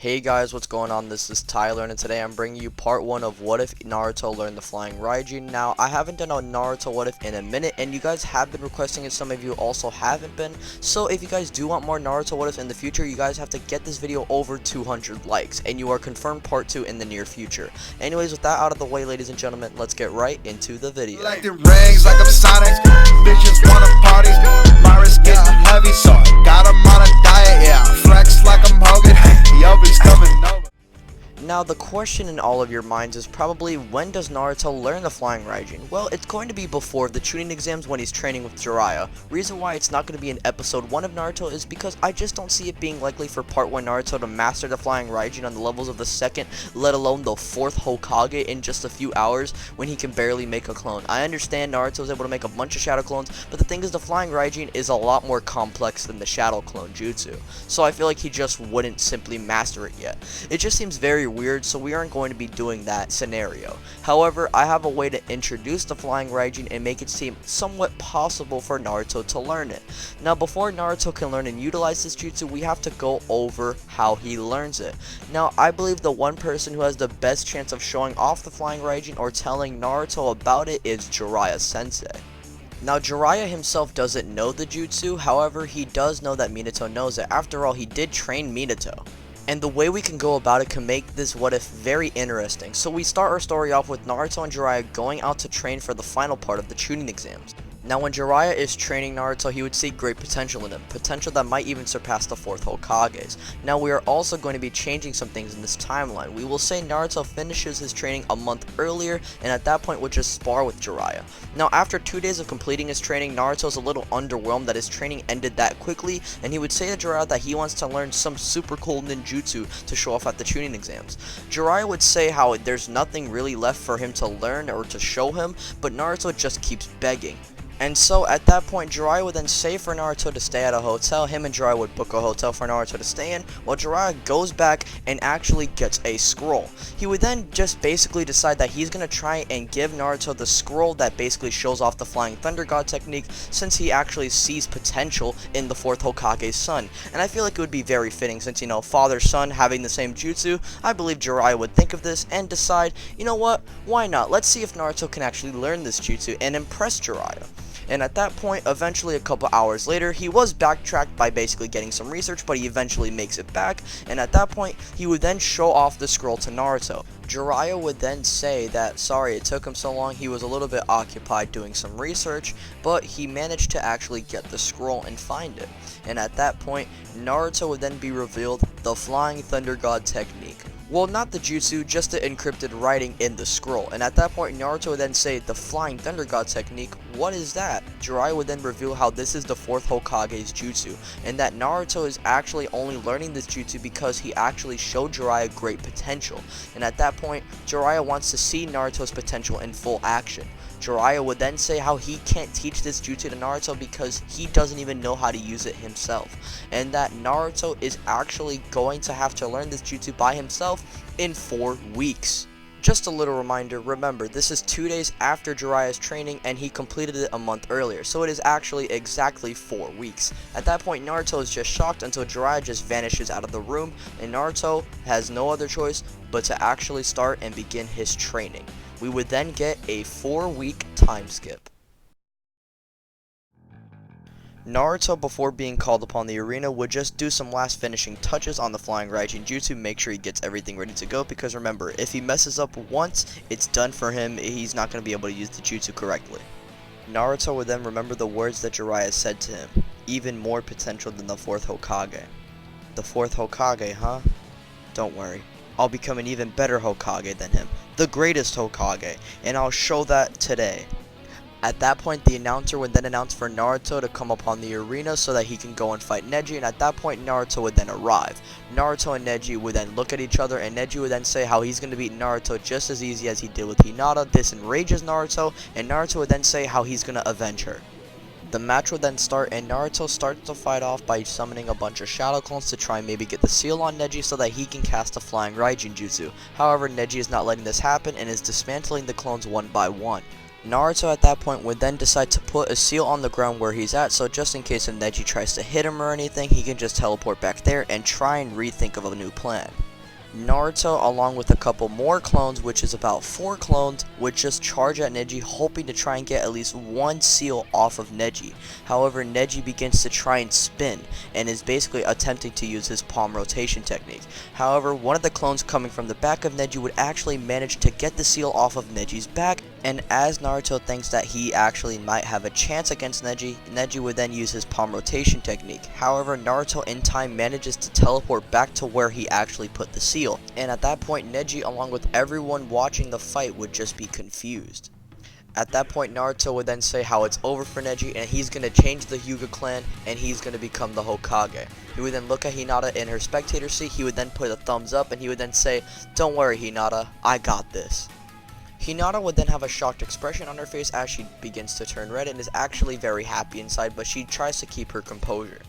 Hey guys, what's going on? This is Tyler, and today I'm bringing you part 1 of What If Naruto Learned the Flying Raijin. Now, I haven't done a Naruto What If in a minute, and you guys have been requesting it, some of you also haven't been. So if you guys do want more Naruto What If in the future, you guys have to get this video over 200 likes, and you are confirmed part 2 in the near future. Anyways, with that out of the way, ladies and gentlemen, let's get right into the video. Like the rings, like I'm Sonic. Bitches wanna party. Virus getting heavy, so I got 'em on a diet, yeah. Flex like I'm Hogan. He always coming over. Now, the question in all of your minds is probably, when does Naruto learn the Flying Raijin? Well, it's going to be before the Chunin exams when he's training with Jiraiya. Reason why it's not going to be in episode 1 of Naruto is because I just don't see it being likely for part 1 Naruto to master the Flying Raijin on the levels of the 2nd, let alone the 4th Hokage in just a few hours when he can barely make a clone. I understand Naruto's able to make a bunch of shadow clones, but the thing is the Flying Raijin is a lot more complex than the shadow clone jutsu. So I feel like he just wouldn't simply master it yet. It just seems very weird, so we aren't going to be doing that scenario. However, I have a way to introduce the Flying Raijin and make it seem somewhat possible for Naruto to learn it. Now, before Naruto can learn and utilize this jutsu, we have to go over how he learns it. Now, I believe the one person who has the best chance of showing off the Flying Raijin or telling Naruto about it is Jiraiya Sensei. Now, Jiraiya himself doesn't know the jutsu, however, he does know that Minato knows it. After all, he did train Minato. And the way we can go about it can make this what if very interesting. So we start our story off with Naruto and Jiraiya going out to train for the final part of the Chunin exams. Now, when Jiraiya is training Naruto, he would see great potential in him, potential that might even surpass the 4th Hokages. Now, we are also going to be changing some things in this timeline. We will say Naruto finishes his training a month earlier, and at that point would just spar with Jiraiya. Now, after 2 days of completing his training, Naruto's a little underwhelmed that his training ended that quickly, and he would say to Jiraiya that he wants to learn some super cool ninjutsu to show off at the Chunin exams. Jiraiya would say how there's nothing really left for him to learn or to show him, but Naruto just keeps begging. And so at that point, Jiraiya would then say for Naruto to stay at a hotel. Him and Jiraiya would book a hotel for Naruto to stay in, while Jiraiya goes back and actually gets a scroll. He would then just basically decide that he's going to try and give Naruto the scroll that basically shows off the Flying Thunder God technique, since he actually sees potential in the 4th Hokage's son. And I feel like it would be very fitting, since, you know, father-son having the same jutsu. I believe Jiraiya would think of this and decide, you know what, why not? Let's see if Naruto can actually learn this jutsu and impress Jiraiya. And at that point, eventually a couple hours later, he was backtracked by basically getting some research, but he eventually makes it back, and at that point, he would then show off the scroll to Naruto. Jiraiya would then say that, sorry, it took him so long, he was a little bit occupied doing some research, but he managed to actually get the scroll and find it. And at that point, Naruto would then be revealed the Flying Thunder God technique. Well, not the jutsu, just the encrypted writing in the scroll. And at that point, Naruto would then say, the Flying Thunder God technique, what is that? Jiraiya would then reveal how this is the 4th Hokage's jutsu, and that Naruto is actually only learning this jutsu because he actually showed Jiraiya great potential. And at that point, Jiraiya wants to see Naruto's potential in full action. Jiraiya would then say how he can't teach this jutsu to Naruto because he doesn't even know how to use it himself, and that Naruto is actually going to have to learn this jutsu by himself in 4 weeks. Just a little reminder, remember, this is 2 days after Jiraiya's training, and he completed it a month earlier, so it is actually exactly 4 weeks. At that point, Naruto is just shocked until Jiraiya just vanishes out of the room, and Naruto has no other choice but to actually start and begin his training. We would then get a 4-week time skip. Naruto, before being called upon the arena, would just do some last finishing touches on the Flying Raijin jutsu, make sure he gets everything ready to go, because remember, if he messes up once, it's done for him. He's not going to be able to use the jutsu correctly. Naruto would then remember the words that Jiraiya said to him, even more potential than the 4th Hokage. The 4th Hokage, huh? Don't worry, I'll become an even better Hokage than him, the greatest Hokage, and I'll show that today. At that point, the announcer would then announce for Naruto to come upon the arena so that he can go and fight Neji, and at that point, Naruto would then arrive. Naruto and Neji would then look at each other, and Neji would then say how he's going to beat Naruto just as easy as he did with Hinata. This enrages Naruto, and Naruto would then say how he's going to avenge her. The match would then start, and Naruto starts to fight off by summoning a bunch of shadow clones to try and maybe get the seal on Neji so that he can cast a Flying Raijin jutsu. However, Neji is not letting this happen and is dismantling the clones one by one. Naruto at that point would then decide to put a seal on the ground where he's at, so just in case if Neji tries to hit him or anything, he can just teleport back there and try and rethink of a new plan. Naruto, along with a couple more clones, which is about 4 clones, would just charge at Neji, hoping to try and get at least one seal off of Neji. However, Neji begins to try and spin, and is basically attempting to use his palm rotation technique. However, one of the clones coming from the back of Neji would actually manage to get the seal off of Neji's back, and as Naruto thinks that he actually might have a chance against Neji, Neji would then use his palm rotation technique. However, Naruto in time manages to teleport back to where he actually put the seal, and at that point Neji, along with everyone watching the fight, would just be confused. At that point, Naruto would then say how it's over for Neji, and he's going to change the Hyuga clan, and he's going to become the Hokage. He would then look at Hinata in her spectator seat, he would then put a thumbs up, and he would then say, "Don't worry, Hinata, I got this." Hinata would then have a shocked expression on her face as she begins to turn red and is actually very happy inside, but she tries to keep her composure.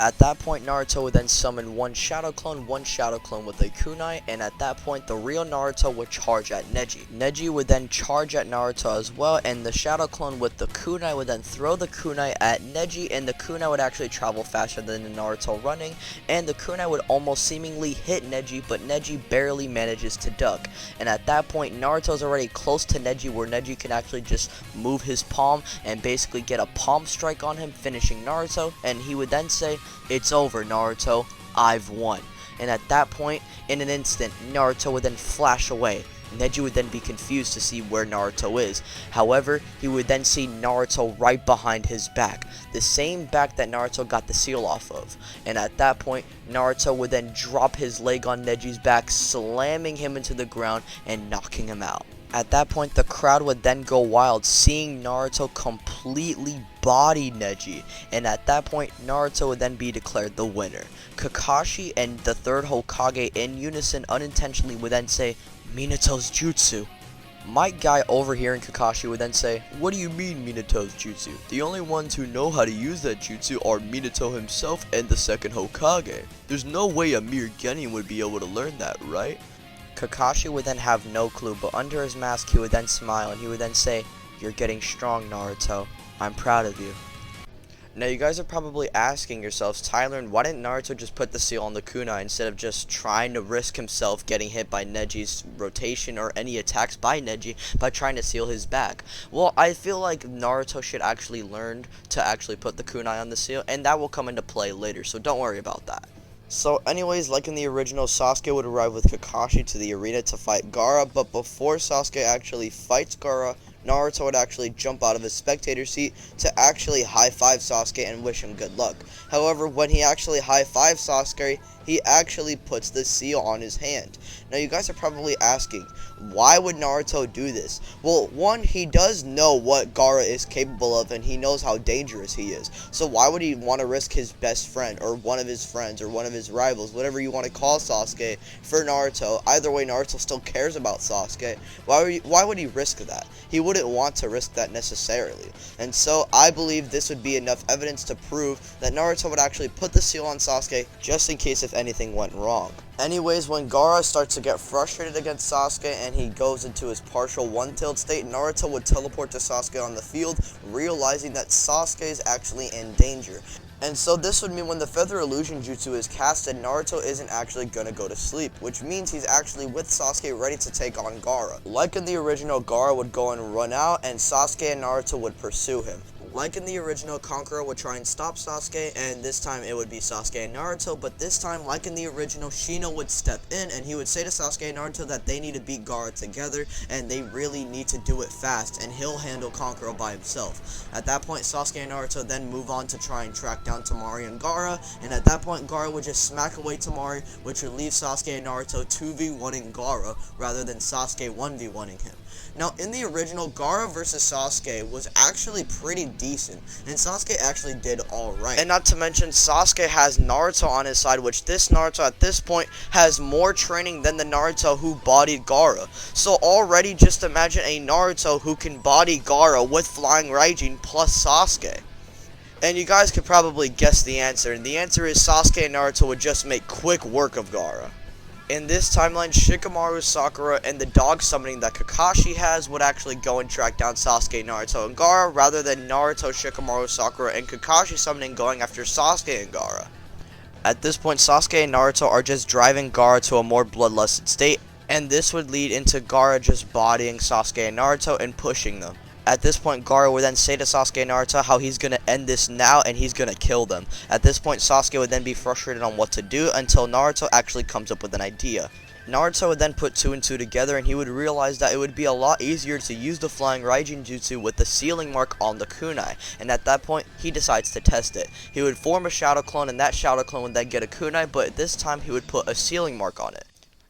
At that point, Naruto would then summon one shadow clone with a kunai, and at that point, the real Naruto would charge at Neji. Neji would then charge at Naruto as well, and the shadow clone with the kunai would then throw the kunai at Neji, and the kunai would actually travel faster than the Naruto running, and the kunai would almost seemingly hit Neji, but Neji barely manages to duck. And at that point, Naruto's already close to Neji, where Neji can actually just move his palm and basically get a palm strike on him, finishing Naruto, and he would then say, "It's over, Naruto, I've won." And at that point, in an instant, Naruto would then flash away. Neji would then be confused to see where Naruto is. However, he would then see Naruto right behind his back, the same back that Naruto got the seal off of. And at that point, Naruto would then drop his leg on Neji's back, slamming him into the ground and knocking him out. At that point, the crowd would then go wild, seeing Naruto completely body Neji, and at that point, Naruto would then be declared the winner. Kakashi and the third Hokage in unison unintentionally would then say, "Minato's jutsu." Might Guy overhearing Kakashi would then say, "What do you mean Minato's jutsu? The only ones who know how to use that jutsu are Minato himself and the second Hokage. There's no way a mere genin would be able to learn that, right?" Kakashi would then have no clue, but under his mask he would then smile and he would then say, "You're getting strong, Naruto. I'm proud of you." Now you guys are probably asking yourselves, "Tyler, why didn't Naruto just put the seal on the kunai instead of just trying to risk himself getting hit by Neji's rotation or any attacks by Neji by trying to seal his back?" Well, I feel like Naruto should actually learn to actually put the kunai on the seal, and that will come into play later, so don't worry about that. So anyways, like in the original, Sasuke would arrive with Kakashi to the arena to fight Gaara, but before Sasuke actually fights Gaara, Naruto would actually jump out of his spectator seat to actually high-five Sasuke and wish him good luck. However, when he actually high-fives Sasuke, he actually puts the seal on his hand. Now you guys are probably asking, why would Naruto do this? Well, one, he does know what Gaara is capable of and he knows how dangerous he is. So why would he want to risk his best friend or one of his friends or one of his rivals, whatever you want to call Sasuke, for Naruto? Either way, Naruto still cares about Sasuke. Why would he risk that? He wouldn't want to risk that necessarily. And so I believe this would be enough evidence to prove that Naruto would actually put the seal on Sasuke just in case if anything went wrong. Anyways, when Gaara starts to get frustrated against Sasuke and he goes into his partial one-tailed state, Naruto would teleport to Sasuke on the field, realizing that Sasuke is actually in danger. And so this would mean when the Feather Illusion Jutsu is casted, Naruto isn't actually gonna go to sleep, which means he's actually with Sasuke ready to take on Gaara. Like in the original, Gaara would go and run out, and Sasuke and Naruto would pursue him. Like in the original, Kankuro would try and stop Sasuke, and this time it would be Sasuke and Naruto, but this time, like in the original, Shino would step in, and he would say to Sasuke and Naruto that they need to beat Gaara together, and they really need to do it fast, and he'll handle Kankuro by himself. At that point, Sasuke and Naruto then move on to try and track down Temari and Gaara, and at that point, Gaara would just smack away Temari, which would leave Sasuke and Naruto 2v1ing Gaara, rather than Sasuke 1v1ing him. Now, in the original, Gaara versus Sasuke was actually pretty decent, and Sasuke actually did alright. And not to mention, Sasuke has Naruto on his side, which this Naruto at this point has more training than the Naruto who bodied Gaara. So already just imagine a Naruto who can body Gaara with Flying Raijin plus Sasuke. And you guys could probably guess the answer, and the answer is Sasuke and Naruto would just make quick work of Gaara. In this timeline, Shikamaru, Sakura, and the dog summoning that Kakashi has would actually go and track down Sasuke, Naruto, and Gaara, rather than Naruto, Shikamaru, Sakura, and Kakashi summoning going after Sasuke and Gaara. At this point, Sasuke and Naruto are just driving Gaara to a more bloodlusted state, and this would lead into Gaara just bodying Sasuke and Naruto and pushing them. At this point, Gaara would then say to Sasuke and Naruto how he's going to end this now and he's going to kill them. At this point, Sasuke would then be frustrated on what to do until Naruto actually comes up with an idea. Naruto would then put 2 and 2 together, and he would realize that it would be a lot easier to use the flying Raijin jutsu with the sealing mark on the kunai, and at that point he decides to test it. He would form a shadow clone, and that shadow clone would then get a kunai, but this time he would put a sealing mark on it.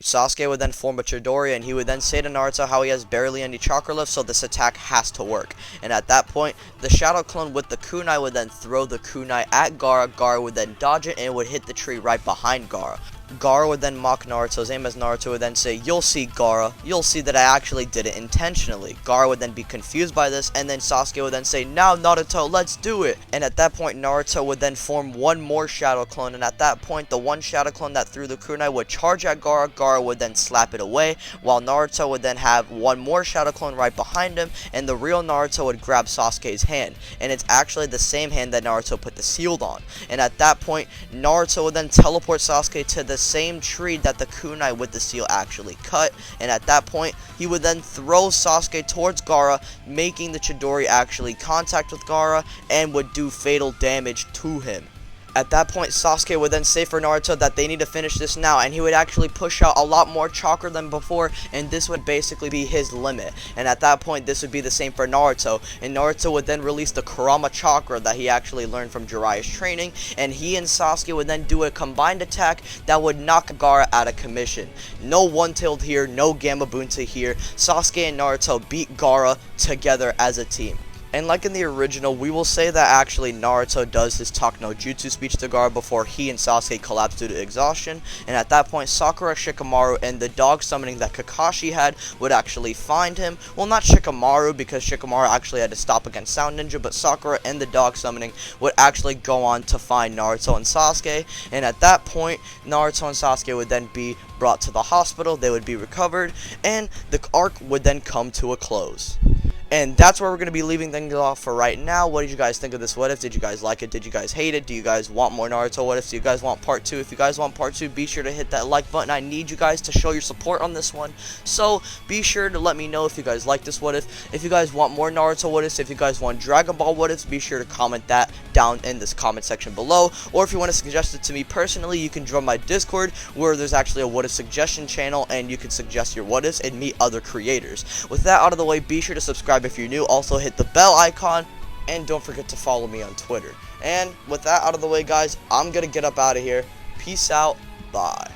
Sasuke would then form a Chidori, and he would then say to Naruto how he has barely any chakra left, so this attack has to work. And at that point, the shadow clone with the kunai would then throw the kunai at Gaara. Gaara would then dodge it, and it would hit the tree right behind Gaara. Gaara would then mock Naruto's aim, as Naruto would then say, "You'll see, Gaara, you'll see that I actually did it intentionally." Gaara would then be confused by this, and then Sasuke would then say, "Now Naruto, let's do it." And at that point, Naruto would then form one more shadow clone, and at that point, the one shadow clone that threw the kunai would charge at Gaara. Gaara would then slap it away, while Naruto would then have one more shadow clone right behind him, and the real Naruto would grab Sasuke's hand, and it's actually the same hand that Naruto put the shield on. And at that point, Naruto would then teleport Sasuke to the same tree that the kunai with the seal actually cut, and at that point he would then throw Sasuke towards Gaara, making the Chidori actually contact with Gaara and would do fatal damage to him. At that point, Sasuke would then say for Naruto that they need to finish this now, and he would actually push out a lot more chakra than before, and this would basically be his limit. And at that point, this would be the same for Naruto, and Naruto would then release the Kurama chakra that he actually learned from Jiraiya's training, and he and Sasuke would then do a combined attack that would knock Gaara out of commission. No one-tailed here, no Gamma Bunta here. Sasuke and Naruto beat Gaara together as a team. And like in the original, we will say that actually Naruto does his talk no jutsu speech to Gaara before he and Sasuke collapse due to exhaustion, and at that point Sakura, Shikamaru, and the dog summoning that Kakashi had would actually find him. Well, not Shikamaru, because Shikamaru actually had to stop against Sound Ninja, but Sakura and the dog summoning would actually go on to find Naruto and Sasuke, and at that point Naruto and Sasuke would then be brought to the hospital, they would be recovered, and the arc would then come to a close. And that's where we're going to be leaving things off for right now. What did you guys think of this what if? Did you guys like it? Did you guys hate it? Do you guys want more Naruto what ifs? Do you guys want part 2? If you guys want part 2, be sure to hit that like button. I need you guys to show your support on this one. So be sure to let me know if you guys like this what if. If you guys want more Naruto what ifs, if you guys want Dragon Ball what ifs, be sure to comment that down in this comment section below. Or if you want to suggest it to me personally, you can join my Discord, where there's actually a what if suggestion channel, and you can suggest your what ifs and meet other creators. With that out of the way, be sure to subscribe if you're new. Also hit the bell icon, and don't forget to follow me on Twitter. And with that out of the way, guys, I'm gonna get up out of here. Peace out. Bye.